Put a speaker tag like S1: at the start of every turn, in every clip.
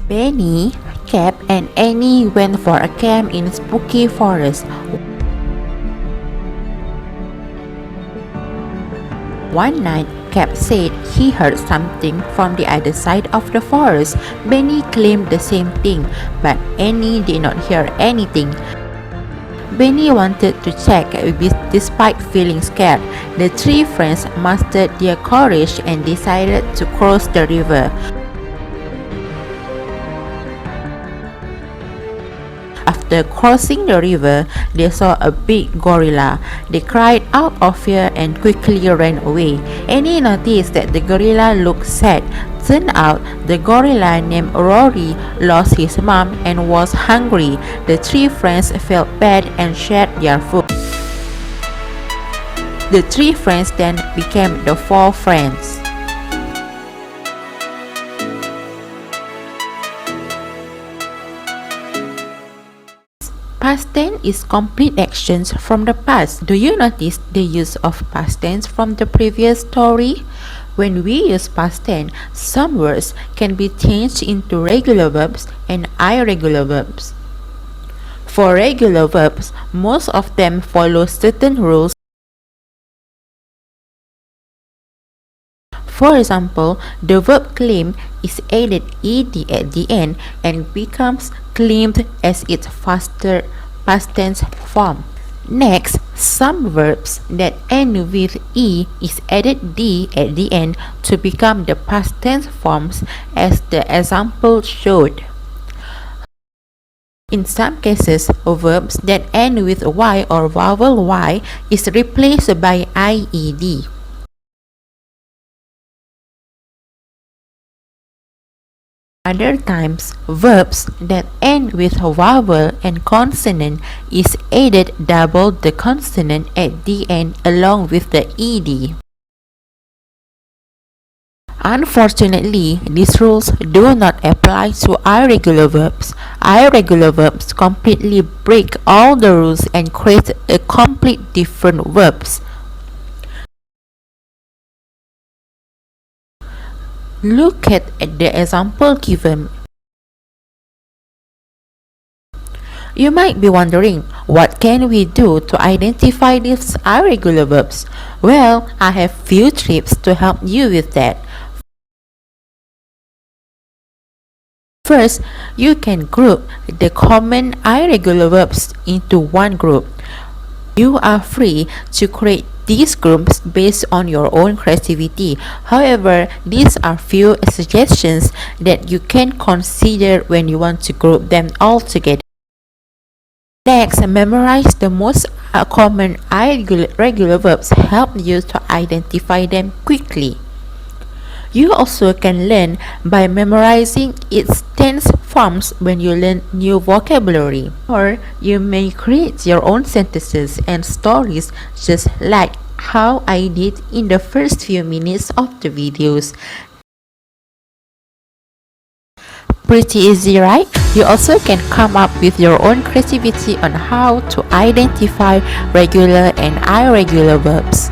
S1: Benny, Cap, and Annie went for a camp in spooky forest. One night, Cap said he heard something from the other side of the forest. Benny claimed the same thing, but Annie did not hear anything. Benny wanted to check despite feeling scared. The three friends mustered their courage and decided to cross the river. After crossing the river, they saw a big gorilla. They cried out of fear and quickly ran away. Annie noticed that the gorilla looked sad. Turned out, the gorilla named Rory lost his mom and was hungry. The three friends felt bad and shared their food. The three friends then became the four friends. Past tense is complete actions from the past. Do you notice the use of past tense from the previous story? When we use past tense, some words can be changed into regular verbs and irregular verbs. For regular verbs, most of them follow certain rules. For example, the verb claim is added ed at the end and becomes claimed as its past tense form. Next, some verbs that end with e is added d at the end to become the past tense forms, as the example showed. In some cases, verbs that end with y or vowel y is replaced by ied. Other times, verbs that end with vowel and consonant is added double the consonant at the end along with the ed. Unfortunately, these rules do not apply to irregular verbs. Irregular verbs completely break all the rules and create a complete different verbs. Look at the example given. You might be wondering, what can we do to identify these irregular verbs? Well, I have few tips to help you with that. First, you can group the common irregular verbs into one group. You are free to create these groups based on your own creativity. However, these are few suggestions that you can consider when you want to group them all together. Next, memorize the most common irregular verbs. Help you to identify them quickly. You also can learn by memorizing its tense forms when you learn new vocabulary. Or you may create your own sentences and stories just like how I did in the first few minutes of the videos. Pretty easy, right? You also can come up with your own creativity on how to identify regular and irregular verbs.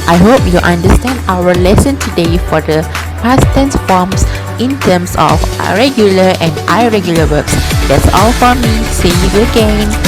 S1: I hope you understand our lesson today for the past tense forms in terms of regular and irregular verbs. That's all from me. See you again.